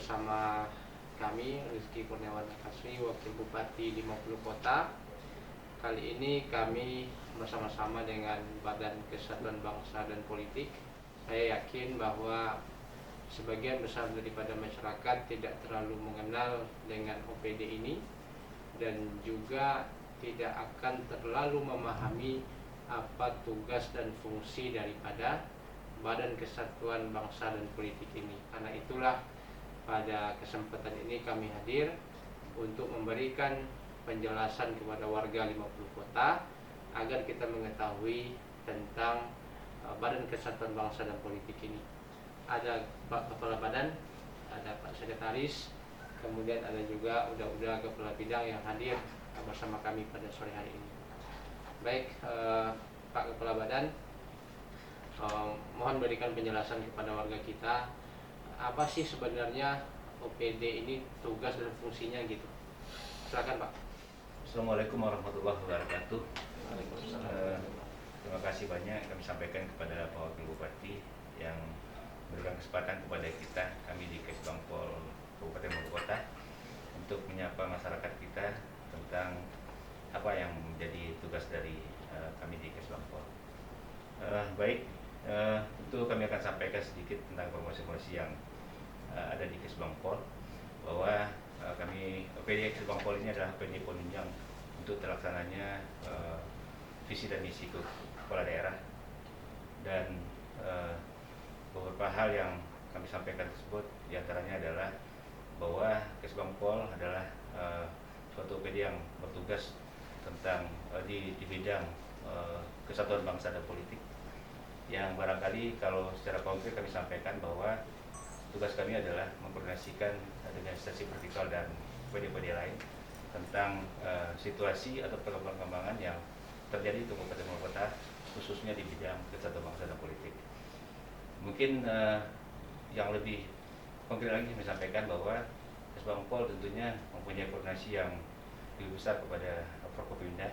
bersama kami Rizky Kurniawan Kasri, Wakil Bupati 50 Kota. Kali ini kami bersama-sama dengan Badan Kesatuan Bangsa dan Politik. Saya yakin bahwa sebagian besar daripada masyarakat tidak terlalu mengenal dengan OPD ini dan juga tidak akan terlalu memahami apa tugas dan fungsi daripada Badan Kesatuan Bangsa dan Politik ini. Karena itulah pada kesempatan ini kami hadir untuk memberikan penjelasan kepada warga 50 kota agar kita mengetahui tentang Badan Kesatuan Bangsa dan Politik ini. Ada Pak Kepala Badan, ada Pak Sekretaris, kemudian ada juga udah Kepala Bidang yang hadir bersama kami pada sore hari ini. Baik, Pak Kepala Badan, mohon berikan penjelasan kepada warga kita, apa sih sebenarnya OPD ini, tugas dan fungsinya gitu. Silakan Pak. Assalamualaikum warahmatullahi wabarakatuh. Waalaikumsalam. Terima kasih banyak kami sampaikan kepada Pak Wakil Bupati yang memberikan kesempatan kepada kita, kami di Kesbangpol Kabupaten Bogor Kota, untuk menyapa masyarakat kita tentang apa yang menjadi tugas dari kami di Kesbangpol. Baik, tentu kami akan sampaikan sedikit tentang informasi-informasi yang ada di Kesbangpol, bahwa kami OPD Kesbangpol ini adalah OPD penunjang untuk terlaksananya visi dan misi kepala daerah, dan beberapa hal yang kami sampaikan tersebut diantaranya adalah bahwa Kesbangpol adalah suatu OPD yang bertugas tentang di bidang kesatuan bangsa dan politik, yang barangkali kalau secara konkret kami sampaikan bahwa tugas kami adalah mengkoordinasikan dengan instansi vertikal dan OPD-OPD lain tentang situasi atau perkembangan yang terjadi di Kabupaten Bogor Kota, khususnya di bidang kesatuan bangsa dan politik. Mungkin yang lebih konkret lagi kami sampaikan bahwa Kesbangpol tentunya mempunyai koordinasi yang lebih besar kepada Forkopimda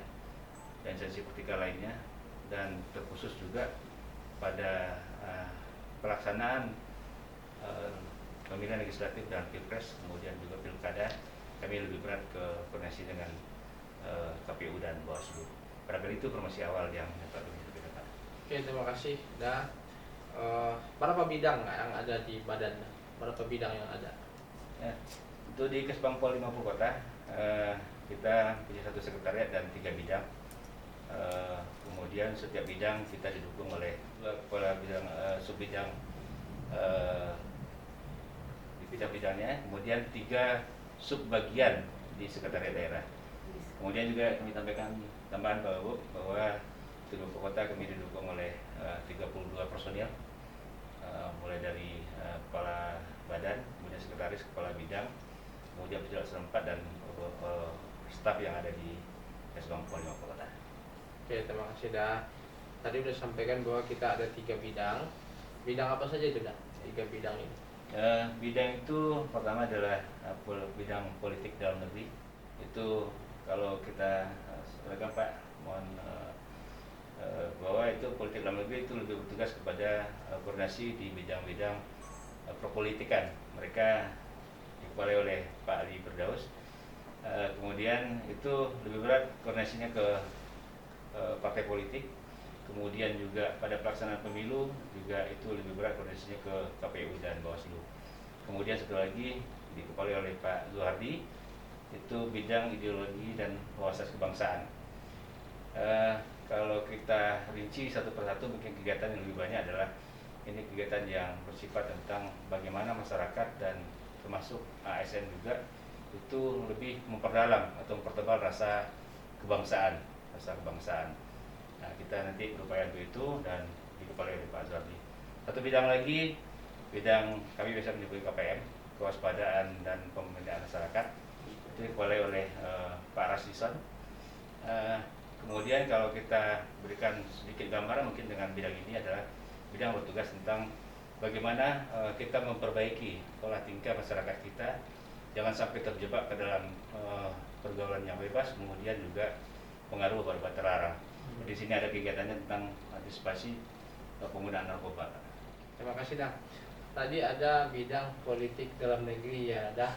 dan instansi vertikal lainnya, dan terkhusus juga pada pelaksanaan pemilihan legislatif dan pilpres, kemudian juga pilkada, kami lebih berat ke koordinasi dengan KPU dan Bawaslu. Barangkali itu informasi awal yang dapat kami sampaikan. Oke, terima kasih. Berapa bidang yang ada di badan? Berapa bidang yang ada? Ya, untuk di Kesbangpol 50 Kota, kita punya satu sekretariat dan 3 bidang. Kemudian setiap bidang kita didukung oleh kepala bidang subbidang di bidang-bidangnya, kemudian 3 subbagian di sekretariat daerah. Kemudian juga kami sampaikan tambahan bahwa di 50 kota kami didukung oleh 32 personil, mulai dari kepala badan, kemudian sekretaris, kepala bidang, kemudian pejabat setempat, dan staf yang ada di Kesbangpol 50 kota. Oke, terima kasih dah. Tadi udah sampaikan bahwa kita ada 3 bidang. Bidang apa saja itu dah? 3 bidang ini. Bidang itu pertama adalah bidang politik dalam negeri. Itu kalau kita sampaikan Pak, mohon bahwa itu politik dalam negeri itu lebih bertugas kepada koordinasi di bidang-bidang perpolitikan. Mereka dikepalai oleh Pak Ali Firdaus. Kemudian itu lebih berat koordinasinya ke partai politik. Kemudian juga pada pelaksanaan pemilu juga itu lebih berat koordinasinya ke KPU dan Bawaslu. Kemudian satu lagi dikepalai oleh Pak Zuhardi, itu bidang ideologi dan wawasan kebangsaan. Kalau kita rinci satu persatu, mungkin kegiatan yang lebih banyak adalah ini kegiatan yang bersifat tentang bagaimana masyarakat dan termasuk ASN juga itu lebih memperdalam atau mempertebal rasa kebangsaan. Nah, kita nanti berupaya untuk itu dan dikepalai oleh Pak Zuhardi. Satu bidang lagi, bidang kami biasa menyebut KPM, kewaspadaan dan pemberdayaan masyarakat, itu dikepalai oleh Pak Rasdison. Kemudian kalau kita berikan sedikit gambaran mungkin dengan bidang ini adalah bidang bertugas tentang bagaimana kita memperbaiki pola tingkah masyarakat kita, jangan sampai terjebak ke dalam pergaulan yang bebas, kemudian juga pengaruh obat terlarang. Di sini ada kegiatannya tentang antisipasi penggunaan narkoba. Terima kasih dah. tadi ada bidang politik dalam negeri ya, dah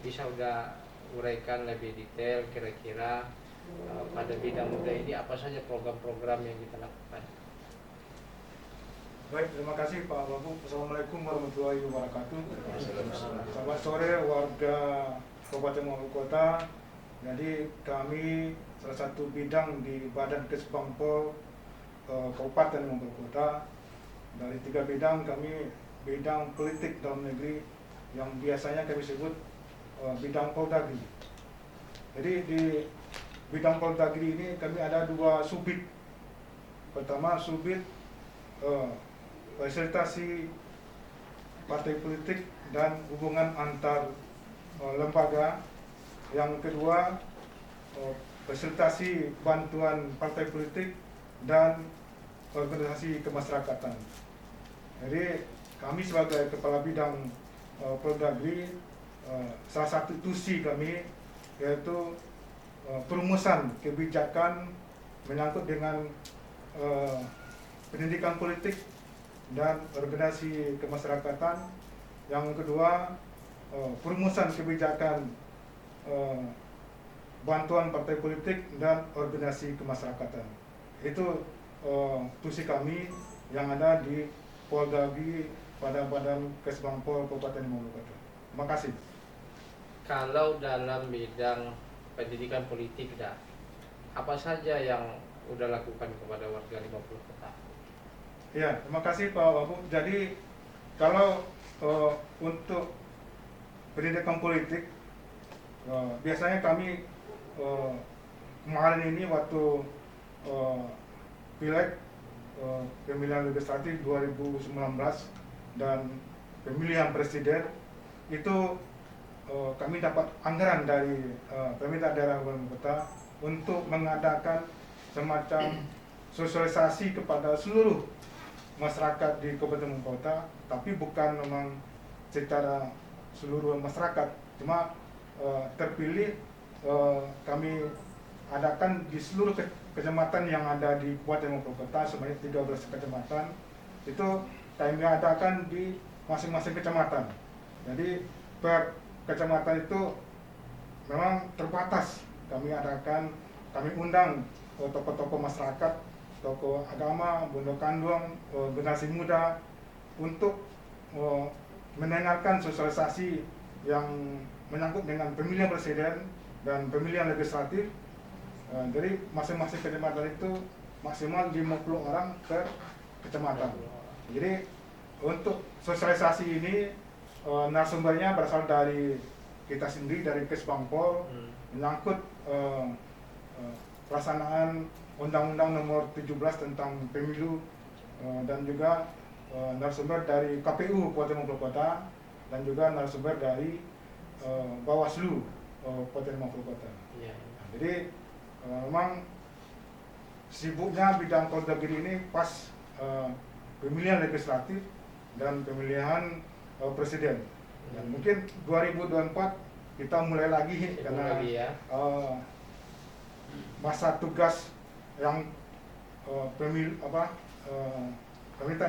bisa udah uraikan lebih detail kira-kira pada bidang muda ini apa saja program-program yang kita lakukan. Baik, terima kasih Pak Babu. Assalamualaikum warahmatullahi wabarakatuh. Selamat sore warga Kabupaten Mojokerto Kota. Jadi kami salah satu bidang di Badan Kesbangpol Kabupaten Mojokerto Kota. Dari 3 bidang, kami bidang politik dalam negeri yang biasanya kami sebut bidang Poldagri. Jadi di bidang Poldagri ini kami ada 2 subbid. Pertama subbid fasilitasi partai politik dan hubungan antar lembaga. Yang kedua fasilitasi bantuan partai politik dan organisasi kemasyarakatan. Jadi kami sebagai kepala bidang Poldagri, salah satu tusi kami yaitu perumusan kebijakan menyangkut dengan pendidikan politik dan organisasi kemasyarakatan. Yang kedua perumusan kebijakan bantuan partai politik dan organisasi kemasyarakatan. Itu tusi kami yang ada di Poldagri pada Badan Kesbangpol Kabupaten Mojokerto. Terima kasih. Kalau dalam bidang pendidikan politik dah, apa saja yang udah lakukan kepada warga 50 kota? Ya, terima kasih Pak Babu. Jadi kalau untuk pendidikan politik, biasanya kami kemarin ini waktu pileg pemilihan legislatif 2019 dan pemilihan presiden itu kami dapat anggaran dari pemerintah daerah Kabupaten Kota untuk mengadakan semacam sosialisasi kepada seluruh masyarakat di Kabupaten Kota, tapi bukan memang secara seluruh masyarakat, cuma terpilih kami adakan di seluruh kecamatan yang ada di Kabupaten Kota, sebanyak 13 kecamatan. Itu kami adakan di masing-masing kecamatan. Jadi per kecamatan itu memang terbatas. Kami adakan, kami undang tokoh-tokoh masyarakat, tokoh agama, Bondo Kandung, generasi muda untuk mendengarkan sosialisasi yang menyangkut dengan pemilihan presiden dan pemilihan legislatif. Jadi masing-masing kecamatan itu maksimal 50 orang per kecamatan. Jadi untuk sosialisasi ini narasumbernya berasal dari kita sendiri, dari Kesbangpol, menyangkut pelaksanaan Undang-Undang Nomor 17 tentang Pemilu, dan juga narasumber dari KPU Kabupaten Mojokerto dan juga narasumber dari Bawaslu Kabupaten Mojokerto. Jadi memang sibuknya bidang Poldagri ini pas pemilihan legislatif dan pemilihan presiden. Dan mungkin 2024 kita mulai lagi karena masa tugas yang pemerintah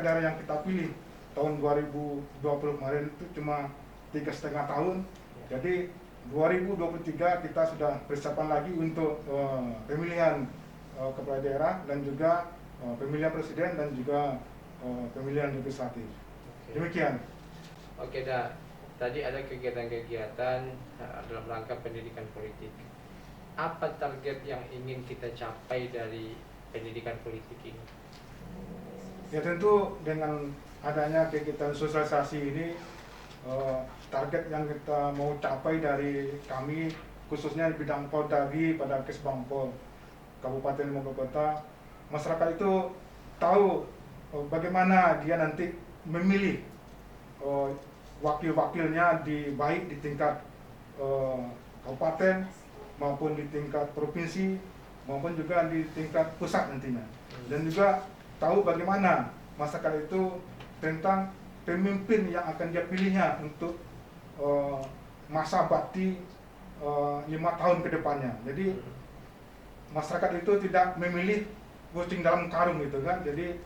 daerah yang kita pilih tahun 2020 kemarin itu cuma 3,5 tahun. Jadi 2023 kita sudah persiapan lagi untuk pemilihan kepala daerah dan juga pemilihan presiden dan juga pemilihan legislatif. Demikian. Oke dah, tadi ada kegiatan-kegiatan dalam rangka pendidikan politik. Apa target yang ingin kita capai dari pendidikan politik ini? Ya tentu dengan adanya kegiatan sosialisasi ini, target yang kita mau capai dari kami khususnya di bidang Poldagri pada Kesbangpol Kabupaten Mojokerto, masyarakat itu tahu bagaimana dia nanti memilih wakil-wakilnya baik di tingkat kabupaten maupun di tingkat provinsi maupun juga di tingkat pusat nantinya. Dan juga tahu bagaimana masyarakat itu tentang pemimpin yang akan dia pilihnya untuk masa bakti 5 tahun ke depannya. Jadi masyarakat itu tidak memilih kucing dalam karung gitu kan. Jadi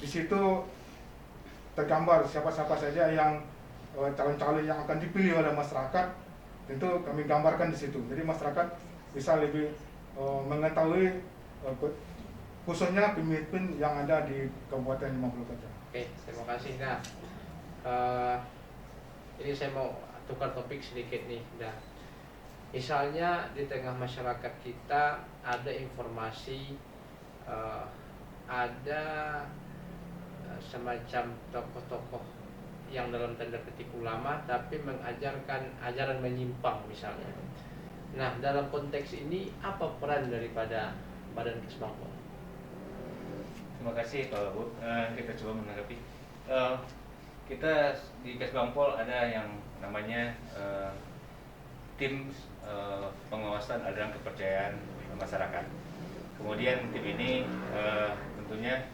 di situ tergambar siapa-siapa saja yang calon-calon yang akan dipilih oleh masyarakat, tentu kami gambarkan di situ. Jadi masyarakat bisa lebih mengetahui khususnya pemimpin yang ada di Kabupaten 50 Kota. Oke, terima kasih. Nah, ini saya mau tukar topik sedikit nih. Nah, misalnya di tengah masyarakat kita ada informasi ada semacam tokoh-tokoh yang dalam tanda petik ulama tapi mengajarkan ajaran menyimpang misalnya. Nah, dalam konteks ini apa peran daripada Badan Kesbangpol? Terima kasih Pak Bu. Kita coba menanggapi. Kita di Kesbangpol ada yang namanya tim pengawasan aliran kepercayaan masyarakat. Kemudian tim ini tentunya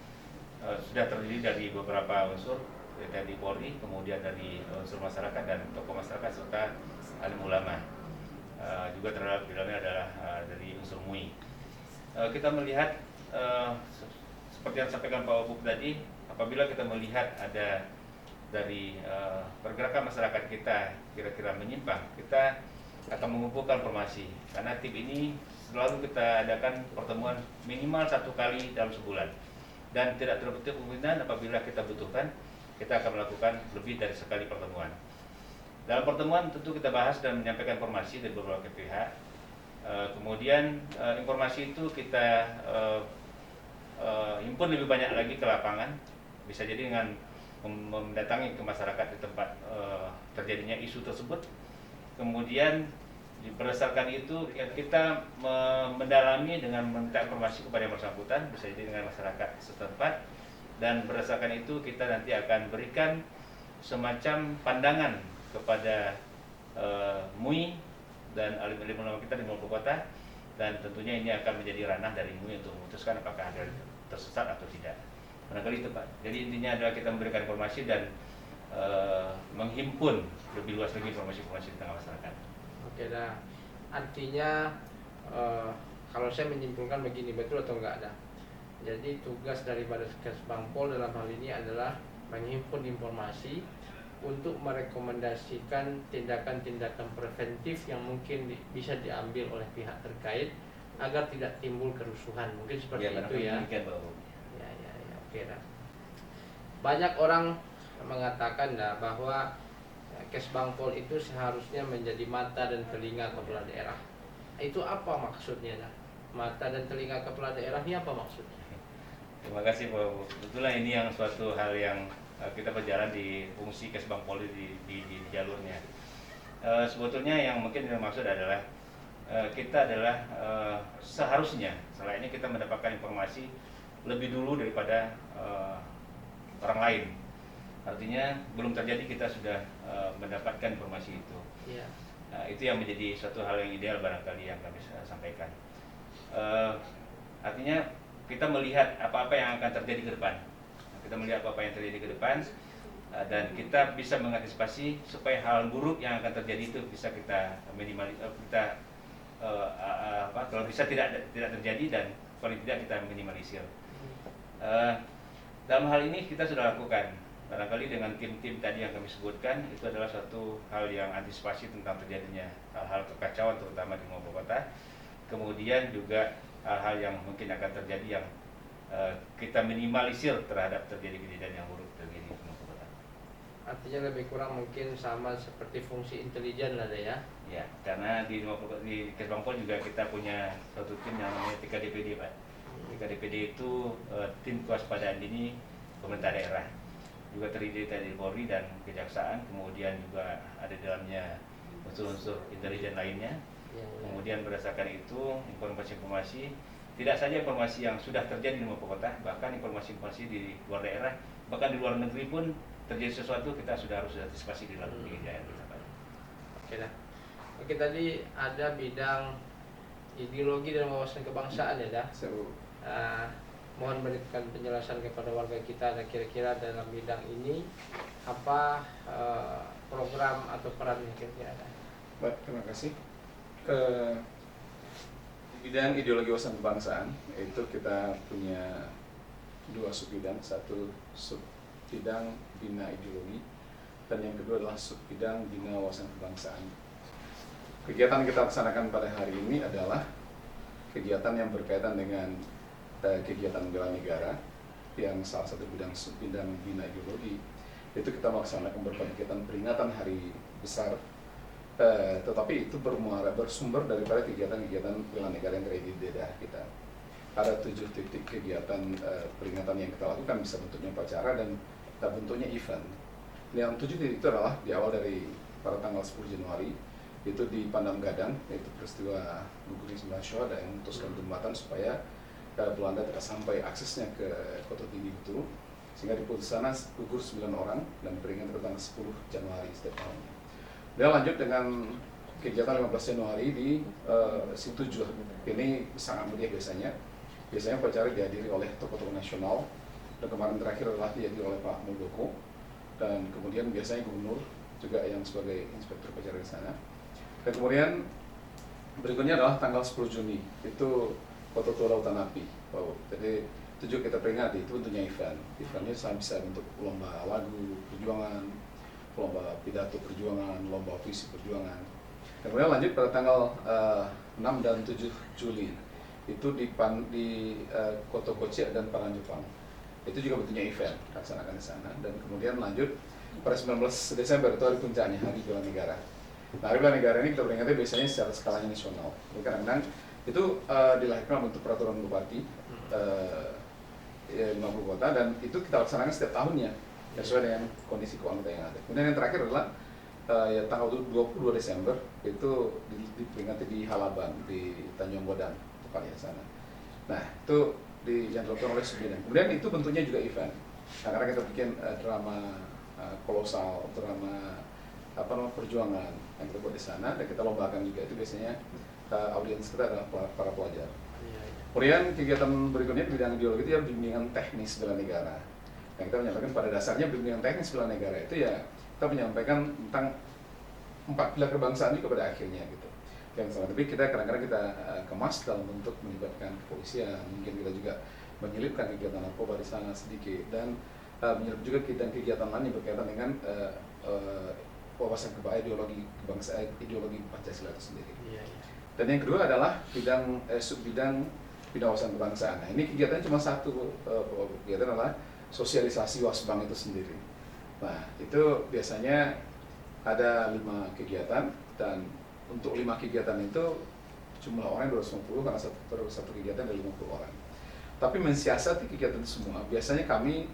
sudah terdiri dari beberapa unsur, dari Polri, kemudian dari unsur masyarakat dan tokoh masyarakat serta alim ulama. Juga terhadap di dalamnya adalah dari unsur MUI. Kita melihat seperti yang disampaikan Pak Wabub tadi, apabila kita melihat ada dari pergerakan masyarakat kita kira-kira menyimpang, kita akan mengumpulkan informasi. Karena tim ini selalu kita adakan pertemuan minimal 1 kali dalam sebulan. Dan tidak tertutup kemungkinan apabila kita butuhkan, kita akan melakukan lebih dari sekali pertemuan. Dalam pertemuan tentu kita bahas dan menyampaikan informasi dari beberapa pihak. Kemudian informasi itu kita himpun lebih banyak lagi ke lapangan. Bisa jadi dengan mendatangi ke masyarakat di tempat terjadinya isu tersebut. Kemudian berdasarkan itu kita mendalami dengan meminta informasi kepada yang bersangkutan, bisa jadi dengan masyarakat setempat, dan berdasarkan itu kita nanti akan berikan semacam pandangan kepada MUI dan alim-alim ulama kita di 50 kota, dan tentunya ini akan menjadi ranah dari MUI untuk memutuskan apakah ada tersesat atau tidak. Barangkali itu Pak. Jadi intinya adalah kita memberikan informasi dan menghimpun lebih luas lagi informasi-informasi di tengah masyarakat. Oke, nah artinya kalau saya menyimpulkan begini, betul atau enggak ada? Jadi tugas dari Badan Kesbangpol dalam hal ini adalah menghimpun informasi untuk merekomendasikan tindakan-tindakan preventif yang mungkin bisa diambil oleh pihak terkait agar tidak timbul kerusuhan. Mungkin seperti itu ya. Ya, oke. Nah, banyak orang mengatakan bahwa Kesbangpol itu seharusnya menjadi mata dan telinga kepala daerah. Itu apa maksudnya? Mata dan telinga kepala daerah ini apa maksudnya? Terima kasih Pak. Betulnya ini yang suatu hal yang kita berjalan di fungsi Kesbangpol di jalurnya. Sebetulnya yang mungkin dimaksud adalah kita adalah seharusnya setelah ini kita mendapatkan informasi lebih dulu daripada orang lain. Artinya belum terjadi kita sudah mendapatkan informasi itu. Ya. Itu yang menjadi suatu hal yang ideal barangkali yang kami sampaikan. Artinya kita melihat apa-apa yang akan terjadi ke depan. Kita melihat apa yang terjadi ke depan dan kita bisa mengantisipasi supaya hal buruk yang akan terjadi itu bisa kita kalau bisa tidak terjadi dan paling tidak kita minimalisir. Dalam hal ini kita sudah lakukan. Barangkali dengan tim-tim tadi yang kami sebutkan, itu adalah suatu hal yang antisipasi tentang terjadinya hal-hal kekacauan terutama di 50 kota. Kemudian juga hal-hal yang mungkin akan terjadi yang kita minimalisir terhadap terjadi kejadian yang buruk terjadi di 50 kota. Artinya lebih kurang mungkin sama seperti fungsi intelijen lah ya. Ya, karena di Kesbangpol juga kita punya suatu tim yang namanya TKDPD Pak. TKDPD itu tim kewaspadaan dini pemerintah daerah. Juga terdiri dari Polri dan Kejaksaan, kemudian juga ada di dalamnya unsur-unsur intelijen lainnya. Kemudian berdasarkan itu informasi-informasi, tidak saja informasi yang sudah terjadi di 50 kota, bahkan informasi-informasi di luar daerah, bahkan di luar negeri pun terjadi sesuatu kita sudah harus antisipasi di dalam daerah kita. Oke dah. Oke, tadi ada bidang ideologi dan wawasan kebangsaan ya dah. Mohon berikan penjelasan kepada warga kita dan kira-kira dalam bidang ini apa program atau peran yang kira-kira ada. Baik, terima kasih. Bidang ideologi wawasan kebangsaan itu kita punya 2 sub bidang, satu sub bidang bina ideologi, dan yang kedua adalah sub-bidang bina wawasan kebangsaan. Kegiatan yang kita laksanakan pada hari ini adalah kegiatan yang berkaitan dengan kegiatan bela negara, yang salah satu bidang sub-bidang bina ideologi. Itu kita melaksanakan beberapa kegiatan peringatan hari besar, tetapi itu bersumber daripada kegiatan-kegiatan bela negara yang terjadi di daerah kita. Ada 7 titik kegiatan peringatan yang kita lakukan, bisa bentuknya upacara dan bentuknya event. Yang 7 titik itu adalah di awal dari pada tanggal 10 Januari, itu di Pandam Gadang, yaitu peristiwa gugur 9 Syuhada yang memutuskan jembatan supaya Belanda tidak sampai aksesnya ke Kota Tinggi Butulu, sehingga di sana gugur 9 orang dan peringatan pada tanggal 10 Januari setiap tahunnya. Dan lanjut dengan kegiatan 15 Januari di Situjuh. Ini sangat meriah biasanya. Biasanya upacara dihadiri oleh tokoh-tokoh nasional, dan kemarin terakhir adalah dihadiri oleh Pak Muldoko, dan kemudian biasanya gubernur juga yang sebagai inspektur upacara di sana. Dan kemudian berikutnya adalah tanggal 10 Juni, itu Kota Tua Lautan Api. Jadi 7 kita peringati, itu bentuknya event. Eventnya bisa bentuk lomba lagu perjuangan, lomba pidato perjuangan, lomba visi perjuangan. Dan kemudian lanjut pada tanggal 6 dan 7 Juli, itu di Kota Kocek dan Parangjepang. Itu juga bentuknya event, laksanakan di sana. Dan kemudian lanjut pada 19 Desember, itu hari puncaknya, Hari Bela Negara. Nah, Hari Bela Negara ini kita peringati biasanya secara skalanya nasional. Kadang-kadang itu dilahirkan bentuk peraturan bupati 50 kota, dan itu kita laksanakan setiap tahunnya sesuai dengan kondisi keuangan yang ada. Kemudian yang terakhir adalah tanggal 22 Desember, itu diperingati di Halaban, di Tanjung Bodan, tepatnya sana. Nah, itu yang dilakukan oleh Subidang. Kemudian itu bentuknya juga event. Nah, karena kita bikin drama kolosal, drama perjuangan yang kita buat di sana, dan kita lombakan juga. Itu biasanya audiens kita adalah para pelajar. Kemudian kegiatan berikutnya di bidang ideologi itu ya bimbingan teknis bela negara. Yang kita menyampaikan pada dasarnya bimbingan teknis bela negara itu ya kita menyampaikan tentang 4 pilar kebangsaan juga pada akhirnya gitu. Yang sama, tapi kita kadang-kadang kita kemas dalam bentuk melibatkan kepolisian, mungkin kita juga menyelipkan kegiatan narkoba di sana sedikit, dan menyelip juga kegiatan lain yang berkaitan dengan wawasan ideologi kebangsaan, ideologi Pancasila itu sendiri. Dan yang kedua adalah sub-bidang bidang wawasan kebangsaan. Nah, ini kegiatan cuma satu, kegiatan adalah sosialisasi Wasbang itu sendiri. Nah, itu biasanya ada 5 kegiatan, dan untuk 5 kegiatan itu jumlah orang 250 karena satu kegiatan ada 50 orang. Tapi mensiasati kegiatan itu semua, biasanya kami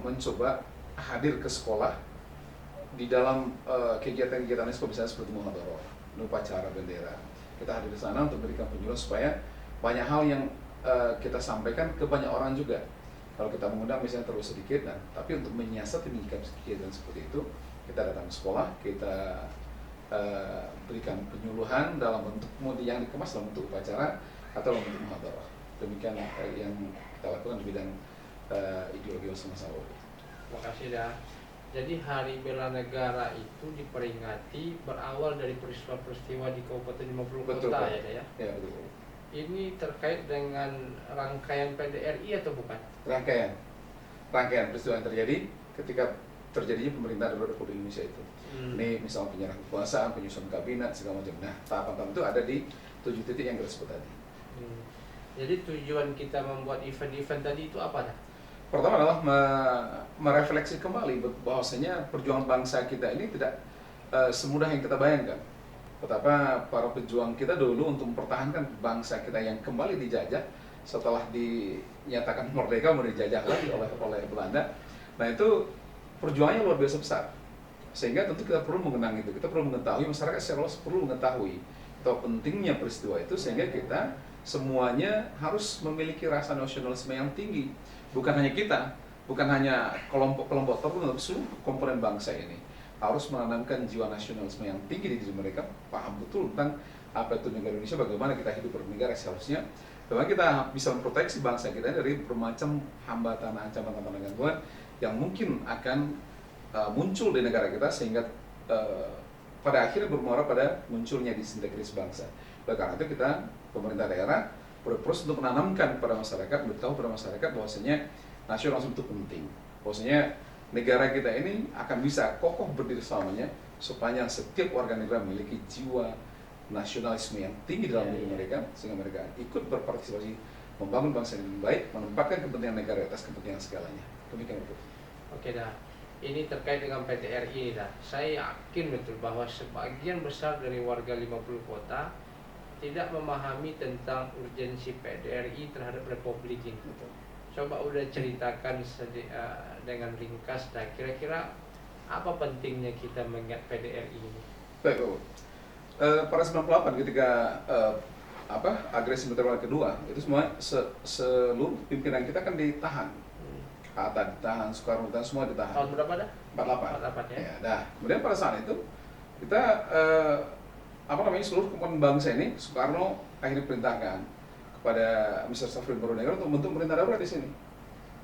mencoba hadir ke sekolah di dalam kegiatan-kegiatan misalnya seperti muhadarah, upacara bendera. Kita hadir di sana untuk memberikan penjelasan supaya banyak hal yang kita sampaikan ke banyak orang juga. Kalau kita mengundang misalnya terlalu sedikit, tapi untuk menyiasati kegiatan seperti itu, kita datang ke sekolah, kita berikan penyuluhan dalam bentuk yang dikemas dalam bentuk upacara atau dalam bentuk muhadarah. Demikian yang kita lakukan di bidang ideologi masa lalu. Terima kasih dah. Jadi Hari Bela Negara itu diperingati berawal dari peristiwa-peristiwa di Kabupaten 50 Betul, kota Pak. ya. Ya, betul. Ini terkait dengan rangkaian PDRI atau bukan? Rangkaian peristiwa yang terjadi ketika terjadinya pemerintahan Republik Indonesia itu. Ini misalnya penyerahan kekuasaan, penyusunan kabinet, segala macam. Nah, tahapan-tahapan itu ada di 7 titik yang kita sebut tadi. Jadi tujuan kita membuat event-event tadi itu apa dah? Pertama adalah merefleksi kembali bahwasanya perjuangan bangsa kita ini tidak semudah yang kita bayangkan. Betapa para pejuang kita dulu untuk mempertahankan bangsa kita yang kembali dijajah setelah dinyatakan merdeka, mau dijajah lagi oleh Belanda. Nah, itu perjuangannya luar biasa besar. Sehingga tentu kita perlu mengenang itu, kita perlu mengetahui, masyarakat secara luas perlu mengetahui atau pentingnya peristiwa itu, sehingga kita semuanya harus memiliki rasa nasionalisme yang tinggi. Bukan hanya kita, bukan hanya kelompok-kelompok tertentu, tapi seluruh komponen bangsa ini harus menanamkan jiwa nasionalisme yang tinggi di diri mereka, paham betul tentang apa itu negara Indonesia, bagaimana kita hidup bernegara seharusnya, bagaimana kita bisa memproteksi bangsa kita dari bermacam hambatan, ancaman, tantangan, gangguan yang mungkin akan muncul di negara kita, sehingga pada akhirnya bermuara pada munculnya disintegrasi bangsa. Oleh karena itu kita, pemerintah daerah, berproses untuk menanamkan pada masyarakat, beritahu pada masyarakat bahwasanya nasionalisme itu penting. Bahwasanya negara kita ini akan bisa kokoh berdiri selamanya sepanjang setiap warga negara memiliki jiwa nasionalisme yang tinggi dalam diri mereka, sehingga mereka ikut berpartisipasi membangun bangsa yang lebih baik, menempatkan kepentingan negara atas kepentingan segalanya. Demikian itu. Oke dah. Ini terkait dengan PT RI dah. Saya yakin betul bahwa sebagian besar dari warga 50 kota tidak memahami tentang urgensi PT RI terhadap Republik ini. Coba udah ceritakan dengan ringkas dah. Kira-kira apa pentingnya kita mengingat PT RI ini? Baik, pada 98 ketika agresi militer kedua itu semua seluruh pimpinan kita kan ditahan. Hatta ditahan, Soekarno ditahan, semua ditahan. Tahun berapa dah? 48. 48 ya. Ya, dah. Kemudian pada saat itu kita seluruh komponen bangsa ini Soekarno akhirnya perintahkan kepada Mr. Safri Baronegoro untuk membentuk pemerintah darurat di sini.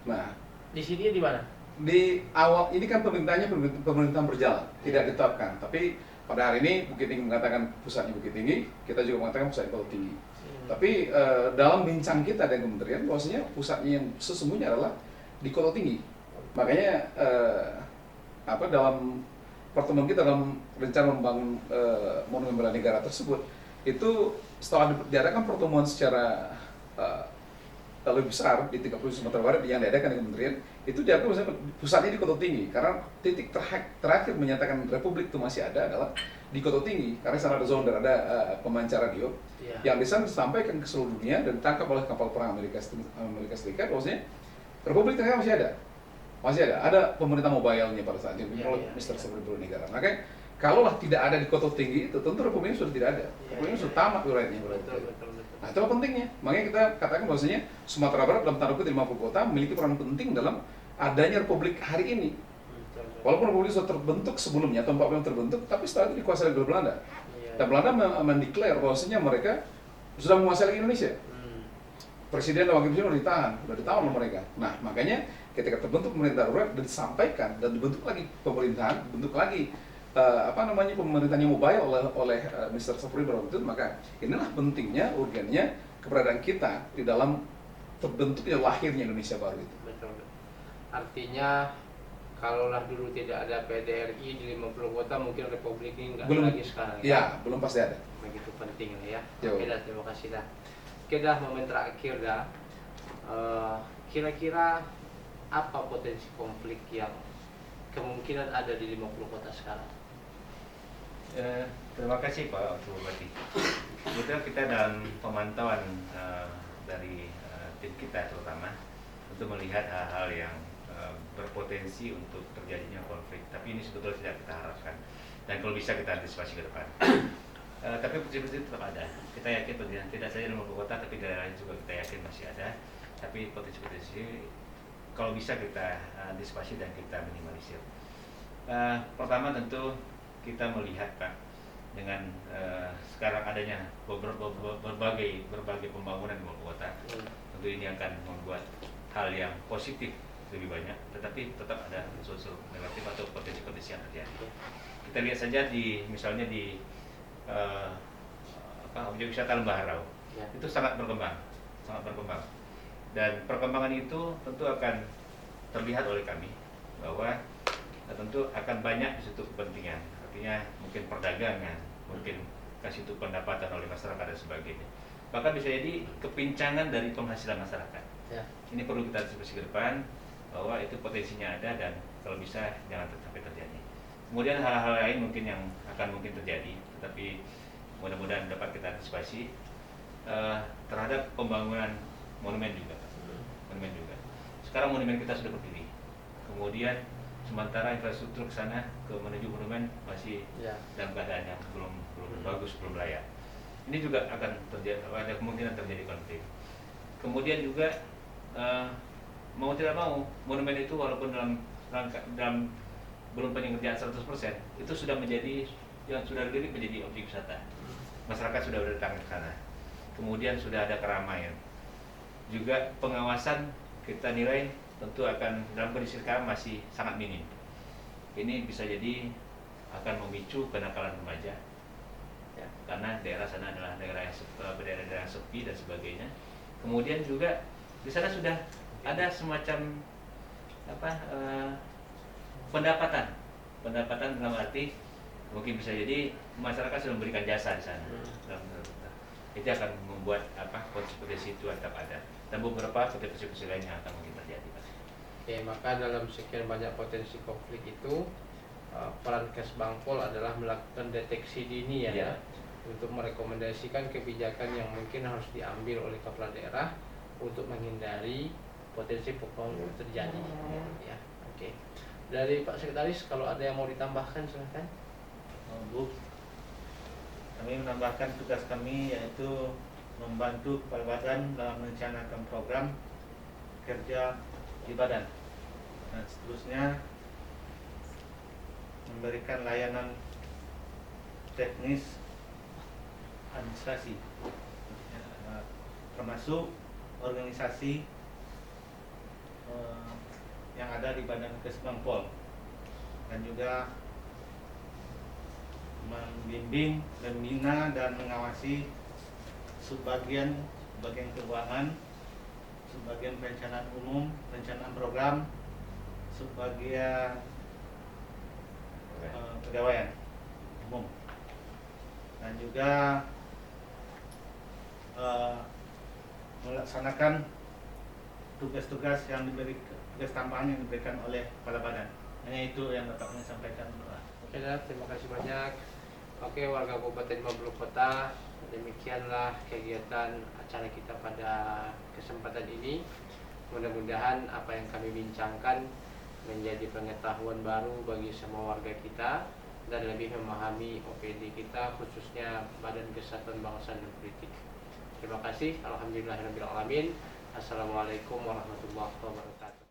Nah, di sini di mana? Di awal ini kan pemerintahan berjalan, tidak ditetapkan. Tapi pada hari ini Bukit Tinggi mengatakan pusatnya Bukit Tinggi, kita juga mengatakan pusatnya Kota Tinggi. Tapi dalam bincang kita dengan kementerian, bahwasanya pusatnya yang sesungguhnya adalah di Kota Tinggi. Makanya dalam pertemuan kita dalam rencana membangun monumen bela negara tersebut, itu setelah diadakan pertemuan secara lebih besar di 30 Sumatera Barat yang diadakan di kementerian, itu diakui pusatnya di Kota Tinggi, karena titik terakhir menyatakan Republik itu masih ada adalah di Kota Tinggi, karena sana ada zonder, ada pemancar radio yang di sana disampaikan ke seluruh dunia dan ditangkap oleh kapal perang Amerika Serikat, bahwasanya Republik ternyata masih ada pemerintah mobile-nya pada saat itu oleh Mr. Safri Baronegoro. Makanya kalaulah tidak ada di Kota Tinggi itu, tentu Republik ini sudah tidak ada. Republik ini sudah tamat wilayahnya. Betul. Nah, itu pentingnya. Makanya kita katakan bahwasanya Sumatera Barat dalam tanda kutip 50 kota memiliki peran penting dalam adanya Republik hari ini. Walaupun Republik sudah terbentuk sebelumnya, atau 40 terbentuk, tapi setelah itu dikuasai oleh Belanda. Dan Belanda mendeklar bahwasanya mereka sudah menguasai Indonesia. Presiden dan wakil presiden sudah ditahan oleh mereka. Nah, makanya ketika terbentuk pemerintah darurat dan disampaikan dan dibentuk lagi pemerintahan, dibentuk lagi pemerintahnya mobile oleh Mr. Safri Baronegoro, maka inilah pentingnya, urgennya keberadaan kita di dalam terbentuknya lahirnya Indonesia baru itu. Betul. Artinya kalaulah dulu tidak ada PDRI di 50 kota, mungkin Republik ini nggak ada lagi sekarang. Ya, belum pasti ada. Begitu penting ya. Yo. Oke dah, terima kasih dah. Oke dah, momen terakhir dah. Kira-kira apa potensi konflik yang kemungkinan ada di 50 kota sekarang? Terima kasih Pak Bupati. Kebetulan kita dalam pemantauan dari tim kita terutama untuk melihat hal-hal yang berpotensi untuk terjadinya konflik. Tapi ini sebetulnya tidak kita harapkan. Dan kalau bisa kita antisipasi ke depan. Tapi potensi tetap ada. Kita yakin tidak saja di 50 kota, tapi daerah lain juga kita yakin masih ada. Tapi potensi kalau bisa kita antisipasi dan kita minimalisir. Pertama tentu kita melihat Pak, dengan sekarang adanya berbagai pembangunan di ibu kota, tentu ini akan membuat hal yang positif lebih banyak, tetapi tetap ada unsur negatif atau potensi-potensi yang terjadi. Kita lihat saja misalnya di objek wisata Lembah Harau, itu sangat berkembang, dan perkembangan itu tentu akan terlihat oleh kami bahwa tentu akan banyak di situ kepentingan. Artinya mungkin perdagangan, mungkin kasih itu pendapatan oleh masyarakat dan sebagainya. Bahkan bisa jadi kepincangan dari penghasilan masyarakat. Ini perlu kita antisipasi ke depan bahwa itu potensinya ada dan kalau bisa jangan sampai terjadi. Kemudian hal-hal lain mungkin yang akan terjadi, tetapi mudah-mudahan dapat kita antisipasi terhadap pembangunan monumen juga. Sekarang monumen kita sudah berdiri. Kemudian sementara infrastruktur ke sana menuju monumen masih dalam keadaan yang belum bagus, belum layak. Ini juga akan terjadi, ada kemungkinan terjadi konflik. Kemudian juga mau tidak mau monumen itu walaupun dalam belum pengerjaan 100%, itu sudah menjadi yang sudah dilirik menjadi objek wisata. Masyarakat sudah datang ke sana. Kemudian sudah ada keramaian. Juga pengawasan kita nilai tentu akan dalam kondisi sekarang masih sangat minim. Ini bisa jadi akan memicu kenakalan remaja, karena daerah sana adalah daerah yang sepi dan sebagainya. Kemudian juga di sana sudah ada semacam pendapatan dalam arti mungkin bisa jadi masyarakat sudah memberikan jasa di sana dalam itu akan membuat potensi itu tetap ada dan beberapa potensi lain yang akan mungkin terjadi, Pak. Oke, maka dalam sekian banyak potensi konflik itu peran Kesbangpol adalah melakukan deteksi dini ya, untuk merekomendasikan kebijakan yang mungkin harus diambil oleh kepala daerah untuk menghindari potensi konflik terjadi. Ya, oke. Dari Pak Sekretaris, kalau ada yang mau ditambahkan silakan. Bu, kami menambahkan tugas kami yaitu membantu kepala badan dalam merencanakan program kerja di badan dan seterusnya memberikan layanan teknis administrasi termasuk organisasi yang ada di Badan Kesbangpol dan juga membimbing, membina dan mengawasi bagian keuangan, bagian perencanaan umum, perencanaan program, bagian pegawaian umum, dan juga melaksanakan tugas-tugas yang tugas tambahan yang diberikan oleh kepala badan. Hanya itu yang dapat kami sampaikan. Oke, terima kasih banyak. Oke, warga Kabupaten 50 Kota, demikianlah kegiatan acara kita pada kesempatan ini. Mudah-mudahan apa yang kami bincangkan menjadi pengetahuan baru bagi semua warga kita dan lebih memahami OPD kita, khususnya Badan Kesatuan Bangsa dan Politik. Terima kasih. Alhamdulillahirabbil alamin. Assalamualaikum warahmatullahi wabarakatuh.